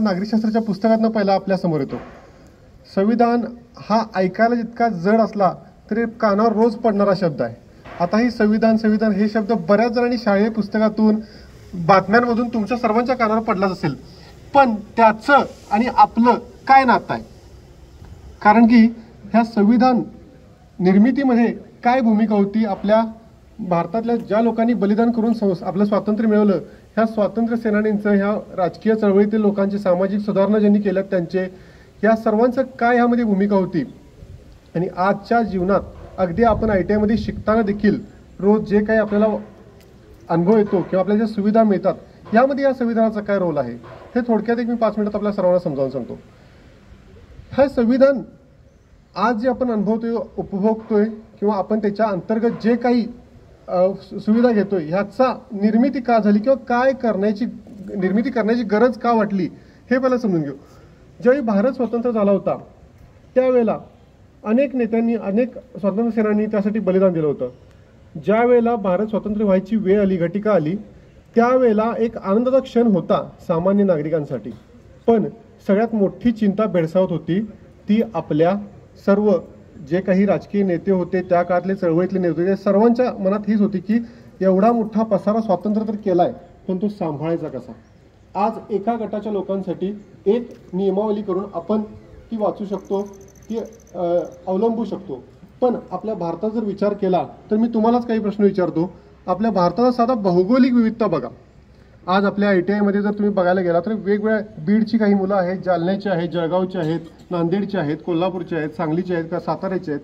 नागरिकशास्त्राच्या पुस्तकातनं पहिला आपल्या समोर येतो। संविधान हा ऐकायला जितका जड असला तरी कानावर रोज पडणारा शब्द आहे। आता ही संविधान संविधान हे शब्द बऱ्याच जणांनी शाळेत पुस्तकातून बातम्यांमधून तुमच्या सर्वांच्या कानावर पडलाच असेल, पण त्याचं आणि आपलं काय नातं आहे? कारण की ह्या संविधान निर्मितीमध्ये काय भूमिका होती, आपल्या भारतातल्या ज्या लोकांनी बलिदान करून आपलं स्वातंत्र्य मिळवलं, ह्या स्वातंत्र्य सेनानींचं, ह्या राजकीय चळवळीतील लोकांची, सामाजिक सुधारणा ज्यांनी केल्यात त्यांचे, या सर्वांचं काय ह्यामध्ये भूमिका होती। आणि आजच्या जीवनात अगदी आपण ITI मध्ये शिकताना देखील रोज जे काही आपल्याला अनुभव येतो किंवा आपल्याला ज्या सुविधा मिळतात, यामध्ये या संविधानाचा काय रोल आहे हे थोडक्यात मी 5 मिनिटात आपल्या सर्वांना समजावून सांगतो। हे संविधान आज जे आपण अनुभवतोय, उपभोगतोय किंवा आपण त्याच्या अंतर्गत जे काही सुविधा घेतोय, ह्याचा निर्मिती का झाली किंवा काय निर्मिती करण्याची गरज का वाटली हे पहिला समजून घेऊ। ज्यावेळी भारत स्वतंत्र झाला होता त्यावेळेला अनेक नेत्यांनी, अनेक स्वातंत्र्य सेनानी त्यासाठी बलिदान दिलं होतं। ज्या वेळेला भारत स्वतंत्र व्हायची वेळ आली, घटिका आली, त्यावेळेला एक आनंदाचा क्षण होता सामान्य नागरिकांसाठी, पण सगळ्यात मोठी चिंता भेडसावत होती ती आपल्या सर्व जे काही राजकीय नेते होते, त्या काळातले चळवळीतले नेते होते, सर्वांच्या मनात हीच होती की एवढा मोठा पसारा स्वातंत्र्य तर केलाय, पण तो सांभाळायचा कसा। आज एका गटाच्या लोकांसाठी एक नियमावली करून आपण ती वाचू शकतो, ती अवलंबू शकतो, पण आपल्या भारतात जर विचार केला तर मी तुम्हालाच काही प्रश्न विचारतो। आपल्या भारताचा साधा भौगोलिक विविधता बघा। आज आपल्या ITI मध्ये जर तुम्ही बघायला गेला तर वेगवेगळ्या बीडची काही मुलं आहेत, जालन्याची आहेत, जळगावची आहेत, नांदेडची आहेत, कोल्हापूरची आहेत, सांगलीची आहेत, का साताऱ्याची आहेत।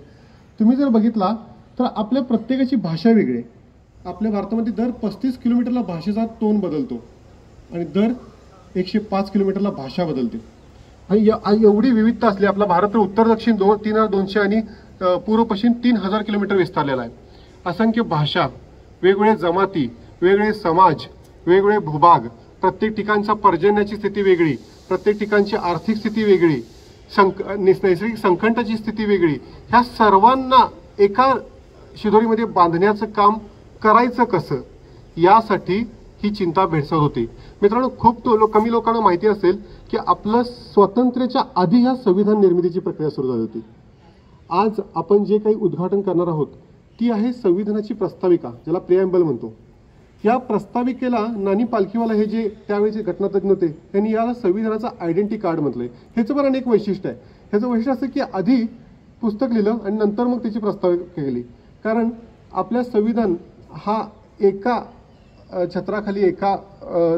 तुम्ही जर बघितला तर आपल्या प्रत्येकाची भाषा वेगळी आहे। आपल्या भारतामध्ये दर 35 किलोमीटरला भाषेचा टोन बदलतो आणि दर 105 किलोमीटरला भाषा बदलते। आणि एवढी विविधता असली, आपला भारत उत्तर दक्षिण 3200 आणि पूर्व पश्चिम 3000 किलोमीटर विस्तारलेला आहे। असंख्य भाषा, वेगवेगळे जमाती, वेगवेगळे समाज, वेगवेगळे भूभाग, प्रत्येक ठिकाणचा पर्जन्याची स्थिती वेगळी, प्रत्येक ठिकाणची आर्थिक स्थिती वेगळी, नैसर्गिक संकटाची स्थिती वेगळी। ह्या सर्वांना एका शिदोरीमध्ये बांधण्याचं काम करायचं कसं, यासाठी ही चिंता भेडसावत होती। मित्रांनो, खूप कमी लोकांना माहिती असेल की आपलं स्वातंत्र्याच्या आधी ह्या संविधान निर्मितीची प्रक्रिया सुरू झाली होती। आज आपण जे काही उद्घाटन करणार आहोत ती आहे संविधानाची प्रस्ताविका, ज्याला प्रिॲम्बल म्हणतो। या प्रस्ताविकेला नानी पालखीवाला हे जे त्यावेळेचे घटनातज्ञ होते, त्यांनी याला संविधानाचा आयडेंटिटी कार्ड म्हटलंय। ह्याचं पण अनेक वैशिष्ट्य आहे। ह्याचं वैशिष्ट्य असं की आधी पुस्तक लिहिलं आणि नंतर मग त्याची प्रस्ताविका केली, कारण आपल्या संविधान हा एका छत्राखाली, एका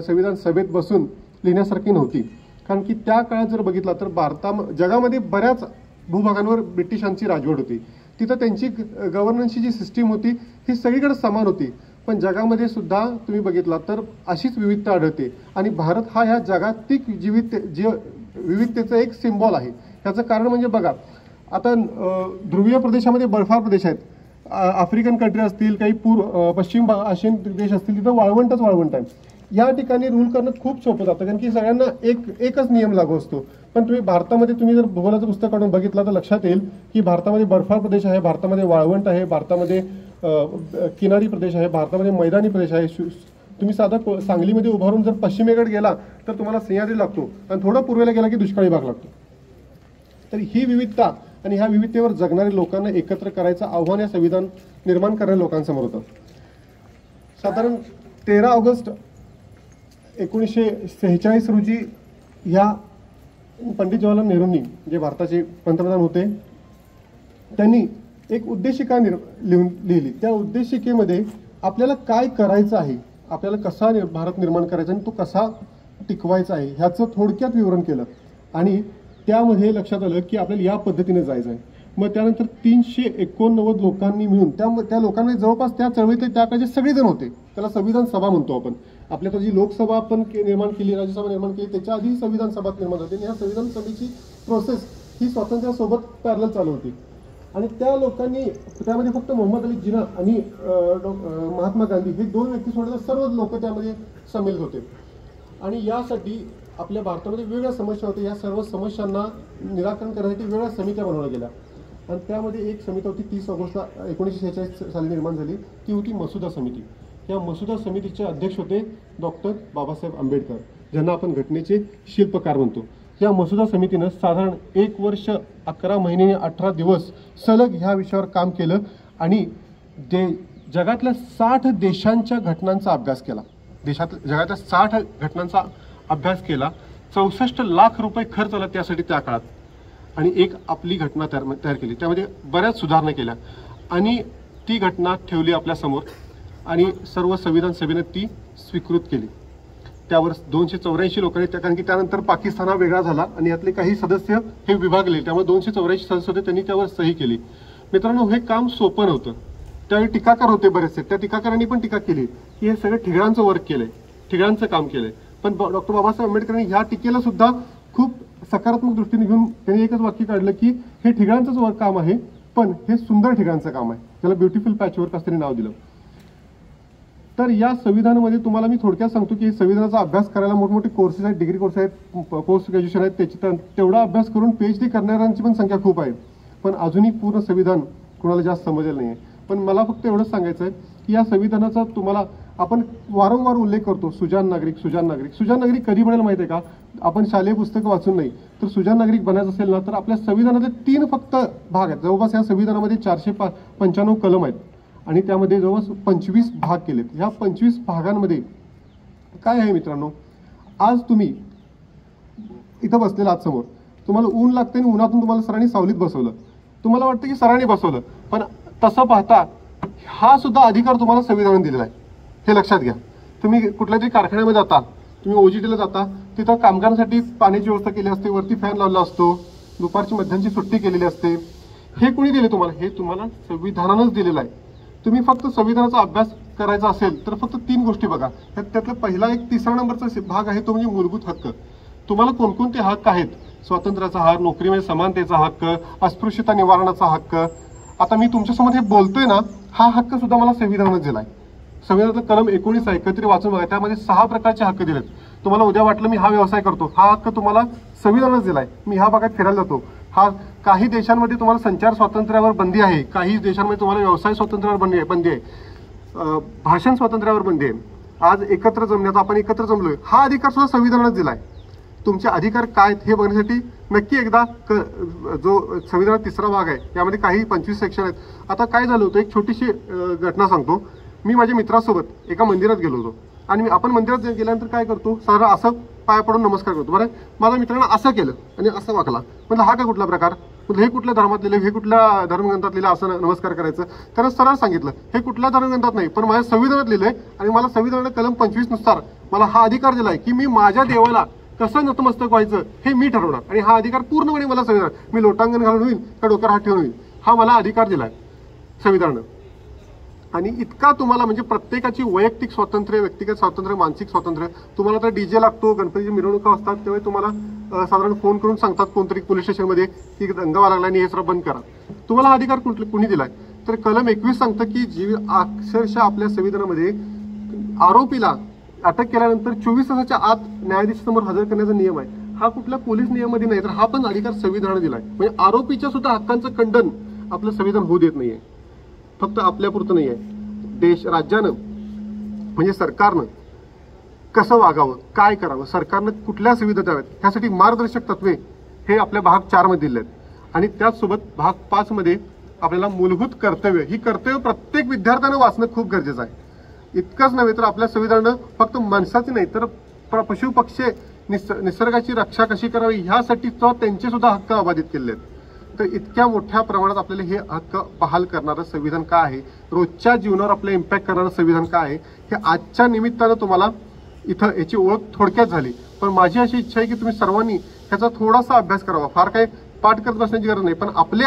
संविधान सभेत बसून लिहिण्यासारखी नव्हती। कारण की त्या काळात जर बघितला तर जगामध्ये बऱ्याच भूभागांवर ब्रिटिशांची राजवट होती, तिथं त्यांची गव्हर्नन्सची जी सिस्टीम होती ही सगळीकडे समान होती, पण जगामध्ये सुद्धा तुम्ही बघितला तर अशीच विविधता आढळते। आणि भारत हा ह्या जागतिक विविधतेचं एक सिम्बॉल आहे। याचं कारण म्हणजे बघा, आता ध्रुवीय प्रदेशामध्ये बर्फाळ प्रदेश आहेत, आफ्रिकन कंट्री असतील, काही पश्चिम आशियन देश असतील, तिथं वाळवंटच वाळवंट आहे। या ठिकाणी रूल करणं खूप सोपं जातं, कारण की सगळ्यांना एकच नियम लागू असतो। पण तुम्ही भारतामध्ये तुम्ही जर भूगोलाचं पुस्तक काढून बघितलं तर लक्षात येईल की भारतामध्ये बर्फाळ प्रदेश आहे, भारतामध्ये वाळवंट आहे, भारतामध्ये किनारी प्रदेश आहे, भारतामध्ये मैदानी प्रदेश आहे। तुम्ही साधा सांगलीमध्ये उभारून जर पश्चिमेकडे गेला तर तुम्हाला सह्याद्री लागतो आणि थोडं पूर्वेला गेला की दुष्काळी भाग लागतो। तर ही विविधता आणि ह्या विविधतेवर जगणाऱ्या लोकांना एकत्र करायचं आव्हान या संविधान निर्माण करणाऱ्या लोकांसमोर होतं। साधारण 13 ऑगस्ट 1946 रोजी ह्या पंडित जवाहरलाल नेहरूंनी, जे भारताचे पंतप्रधान होते, त्यांनी एक उद्देशिका लिहिली। त्या उद्देशिकेमध्ये आपल्याला काय करायचं आहे, आपल्याला कसा भारत निर्माण करायचा आणि तो कसा टिकवायचा आहे ह्याचं थोडक्यात विवरण केलं। आणि त्यामध्ये लक्षात आलं की आपल्याला या पद्धतीने जायचं आहे। मग त्यानंतर 389 लोकांनी मिळून, त्या लोकांमध्ये जवळपास त्या चळवळीतले त्या काळचे सगळेजण होते, त्याला संविधान सभा म्हणतो आपण। आपल्या जी लोकसभा आपण निर्माण केली, राज्यसभा निर्माण केली, त्याच्या आधी संविधान सभा निर्माण होते। आणि ह्या संविधान सभेची प्रोसेस ही स्वातंत्र्यासोबत पॅरलल चालू होती। आणि त्या लोकांनी, त्यामध्ये फक्त मोहम्मद अली जिना आणि महात्मा गांधी हे 2 व्यक्ती सोडले, सर्व लोक त्यामध्ये सामील होते। आणि यासाठी आपल्या भारतामध्ये वेगवेगळ्या समस्या होत्या, या सर्व समस्यांना निराकरण करण्यासाठी वेगवेगळ्या समित्या बनवल्या गेल्या। आणि त्यामध्ये एक समिती होती 30 ऑगस्टला 1946 साली निर्माण झाली, ती होती मसुदा समिती। या मसुदा समितीचे अध्यक्ष होते डॉक्टर बाबासाहेब आंबेडकर। ज्यांना आपण घटनेचे शिल्पकार म्हणतो. या मसुदा समितीनं साधारण 1 वर्ष 11 महिने आणि 18 दिवस सलग ह्या विषयावर काम केलं आणि जगातल्या 60 देशांच्या घटनांचा अभ्यास केला. जगातल्या 60 घटनांचा अभ्यास केला. 64 लाख रुपये खर्च आला त्यासाठी त्या काळात आणि एक आपली घटना तयार केली. त्यामध्ये बऱ्याच सुधारणा केल्या आणि ती घटना ठेवली आपल्यासमोर आणि सर्व संविधान सभेने ती स्वीकृत केली. त्यावर 284 लोकांनी कारण की त्यानंतर पाकिस्तान हा वेगळा झाला आणि यातले काही सदस्य हे विभागले, त्यामुळे 284 सदस्य होते, त्यांनी त्यावर सही केली. मित्रांनो, हे काम सोपं नव्हतं. त्यावेळी टीकाकार होते बरेचसे. त्या टीकाकारांनी पण टीका केली की हे सगळं ठिगळांचं वर्क केलंय, ठिगळांचं काम केलंय. पण डॉक्टर बाबासाहेब आंबेडकरांनी ह्या टीकेला सुद्धा खूप सकारात्मक दृष्टीने घेऊन त्यांनी एकच वाक्य काढलं की हे ठिगळांचंच वर्क काम आहे, पण हे सुंदर ठिगळांचं काम आहे. त्याला ब्युटिफुल पॅचवर्क असं नाव दिलं. तर या संविधानामध्ये तुम्हाला मी थोडक्यात सांगतो की संविधानाचा अभ्यास करायला मोठमोठे कोर्सेस आहेत, डिग्री कोर्स आहेत, पोस्ट ग्रॅज्युएशन आहेत. त्याची तेवढा अभ्यास करून PhD करणाऱ्यांची पण संख्या खूप आहे. पण अजूनही पूर्ण संविधान कुणाला जास्त समजलेलं नाही आहे. पण मला फक्त एवढंच सांगायचं आहे की या संविधानाचा तुम्हाला आपण वारंवार उल्लेख करतो, सुजाण नागरिक, सुजाण नागरिक. सुजाण नागरिक कधी बनेल माहिती आहे का? आपण शालेय पुस्तकं वाचून नाही तर सुजाण नागरिक बनायचं असेल ना तर आपल्या संविधानाचे 3 फक्त भाग आहेत. जवळपास या संविधानामध्ये 495 कलम आहेत आणि त्यामध्ये जवळपास 25 भाग केलेत. ह्या 25 भागांमध्ये काय आहे मित्रांनो? आज तुम्ही इथं बसलेला आत समोर तुम्हाला ऊन लागते आणि उन्हातून तुम्हाला सरांनी सावलीत बसवलं. तुम्हाला वाटतं की सरांनी बसवलं, पण तसं पाहता हा सुद्धा अधिकार तुम्हाला संविधानाने दिलेला आहे. हे लक्षात घ्या. तुम्ही कुठल्या तरी कारखान्यामध्ये जाता, तुम्ही OJT जाता, तिथं कामगारांसाठी पाण्याची व्यवस्था केली असते, वरती फॅन लावला असतो, दुपारची मध्याची सुट्टी केलेली असते. हे कोणी दिले तुम्हाला? हे तुम्हाला संविधानानंच दिलेलं आहे. तुम्ही फक्त संविधानाचा अभ्यास करायचा असेल तर फक्त 3 गोष्टी बघा. त्यातला पहिला 3रा नंबरचा भाग आहे तो म्हणजे मूलभूत हक्क. तुम्हाला कोणकोणते हक्क आहेत? स्वातंत्र्याचा हक्क, नोकरीमध्ये समानतेचा हक्क, अस्पृश्यता निवारणाचा हक्क. आता मी तुमच्यासमोर हे बोलतोय ना, हा हक्क सुद्धा मला संविधानानं दिलाय. संविधानाचं कलम 19 आहे, एकत्रित वाचून बघा. त्यामध्ये 6 प्रकारचे हक्क दिलेत. तुम्हाला उद्या वाटलं मी हा व्यवसाय करतो, हा हक्क तुम्हाला संविधानानंच दिलाय. मी ह्या भागात फिरायला जातो, हा. काही देशांमध्ये तुम्हाला संचार स्वातंत्र्यावर बंदी आहे, काही देशांमध्ये तुम्हाला व्यवसाय स्वातंत्र्यावर बंदी आहे, भाषण स्वातंत्र्यावर बंदी आहे. आज एकत्र जमण्याचा, आपण एकत्र जमलोय, हा अधिकार सुद्धा संविधानानंच दिलाय. तुमचे अधिकार काय हे बघण्यासाठी नक्की एकदा जो संविधानाचा 3रा भाग आहे यामध्ये काही 25 सेक्शन आहेत. आता काय झालं होतं, एक छोटीशी घटना सांगतो. मी माझ्या मित्रासोबत एका मंदिरात गेलो होतो आणि आपण मंदिरात गेल्यानंतर काय करतो, सारा असं पाया पडून नमस्कार करतो. बरं, माझ्या मित्रानं असं केलं आणि असं वाकला. म्हणजे हा का कुठला प्रकार? हे कुठल्या धर्मात लिहिलं, हे कुठल्या धर्मग्रंथात लिहिलं असं नमस्कार करायचं? तर सरळ सांगितलं हे कुठल्या धर्मग्रंथात नाही, पण माझ्या संविधानात लिहिलंय आणि मला संविधानाने कलम 25 नुसार मला हा अधिकार दिलाय की मी माझ्या देवाला कसं नतमस्तक व्हायचं हे मी ठरवणार आणि हा अधिकार पूर्णपणे मला संविधान, मी लोटांगण घालून होईल का डोक्यावर हात ठेवून होईल, हा मला अधिकार दिलाय संविधानानं. आणि इतका तुम्हाला म्हणजे प्रत्येकाची वैयक्तिक स्वातंत्र्य, व्यक्तिगत स्वातंत्र्य, मानसिक स्वातंत्र्य. तुम्हाला तर DJ लागतो, गणपतीची मिरवणुका असतात, त्यावेळी तुम्हाला साधारण फोन करून सांगतात कोणतरी पोलीस स्टेशनमध्ये की दंगा व्हायला लागला आणि हे सगळं बंद करा. तुम्हाला हा अधिकार कुणी दिलाय? तर कलम 21 सांगतं की अक्षरशः आपल्या संविधानामध्ये आरोपीला अटक केल्यानंतर 24 तासाच्या आत न्यायाधीशासमोर हजर करण्याचा नियम आहे. हा कुठल्या पोलीस नियमामध्ये नाही, तर हा पण अधिकार संविधानाने दिलाय. म्हणजे आरोपीच्या सुद्धा हक्कांचं खंडन आपलं संविधान होऊ देत नाहीये. फक्त आपल्यापुरतं नाही आहे, राज्यानं म्हणजे सरकारनं कसं वागावं, काय करावं, सरकारनं कुठल्या सुविधा द्याव्यात, ह्यासाठी मार्गदर्शक तत्वे हे आपल्या भाग 4 मध्ये दिले आहेत. आणि त्याचसोबत भाग 5 मध्ये आपल्याला मूलभूत कर्तव्य, ही कर्तव्य प्रत्येक विद्यार्थ्यानं वाचणं खूप गरजेचं आहे. इतकंच नव्हे तर आपल्या संविधानानं फक्त माणसाची नाही तर पशु पक्षी निसर्गाची रक्षा कशी करावी ह्यासाठी त्यांचे सुद्धा हक्क अबाधित केले आहेत. तर इतक्या मोठ्या प्रमाणात आपल्याला हे हक्क बहाल करणारं संविधान काय आहे, रोजच्या जीवनावर आपलं इम्पॅक्ट करणारं संविधान काय आहे, हे आजच्या निमित्तानं तुम्हाला इथं याची ओळख थोडक्यात झाली. पण माझी अशी इच्छा आहे की तुम्ही सर्वांनी ह्याचा थोडासा अभ्यास करावा. फार काही पाठ करत बसण्याची गरज नाही, पण आपले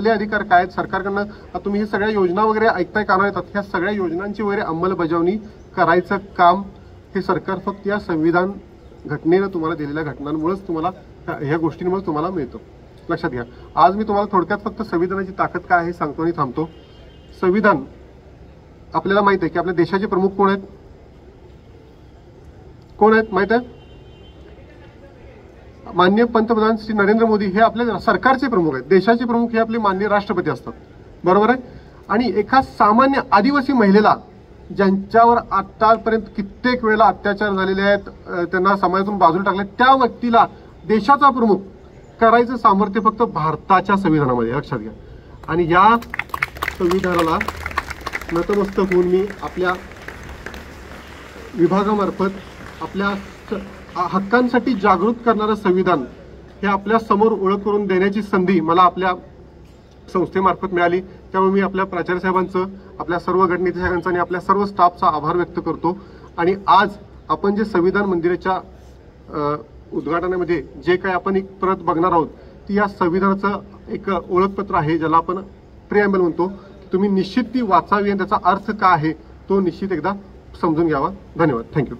अधिकार काय आहेत सरकारकडनं. तुम्ही हे सगळ्या योजना वगैरे ऐकताय, कानावर येतात, ह्या सगळ्या योजनांची वगैरे अंमलबजावणी करायचं काम हे सरकार फक्त या संविधान घटनेनं तुम्हाला दिलेल्या घटनांमुळेच तुम्हाला, ह्या गोष्टींमुळे तुम्हाला मिळतं. लक्षात घ्या. आज मी तुम्हाला थोडक्यात फक्त संविधानाची ताकद काय आहे सांगतो आणि थांबतो. संविधान आपल्याला माहित आहे की आपल्या देशाचे प्रमुख कोण आहेत? कोण आहेत माहित आहे? माननीय पंतप्रधान श्री नरेंद्र मोदी हे आपल्या सरकारचे प्रमुख आहेत. देशाचे प्रमुख हे आपले माननीय राष्ट्रपती असतात, बरोबर आहे. आणि एका सामान्य आदिवासी महिलेला ज्यांच्यावर आतापर्यंत कित्येक वेळेला अत्याचार झालेले आहेत, त्यांना समाजातून बाजूला टाकले, त्या व्यक्तीला देशाचा प्रमुख करायचं सामर्थ्य फक्त भारताच्या संविधानामध्ये, लक्षात घ्या. आणि या संविधानाला नतमस्तक होऊन मी आपल्या विभागामार्फत आपल्या हक्कांसाठी जागृत करणारं संविधान हे आपल्या समोर ओळख करून देण्याची संधी मला आपल्या संस्थेमार्फत मिळाली. त्यामुळे मी आपल्या प्राचार्य साहेबांचं, आपल्या सर्व गटनेते साहेबांचं आणि आपल्या सर्व स्टाफचा आभार व्यक्त करतो. आणि आज आपण जे संविधान मंदिराच्या उद्घाटनामध्ये जे काही आपण एक प्रत बघणार आहोत, ती या संविधानाचं एक ओळखपत्र आहे, ज्याला आपण प्रिॲम्बल म्हणतो. तुम्ही निश्चित ती वाचावी आणि त्याचा अर्थ काय आहे तो निश्चित एकदा समजून घ्यावा. धन्यवाद. थँक्यू.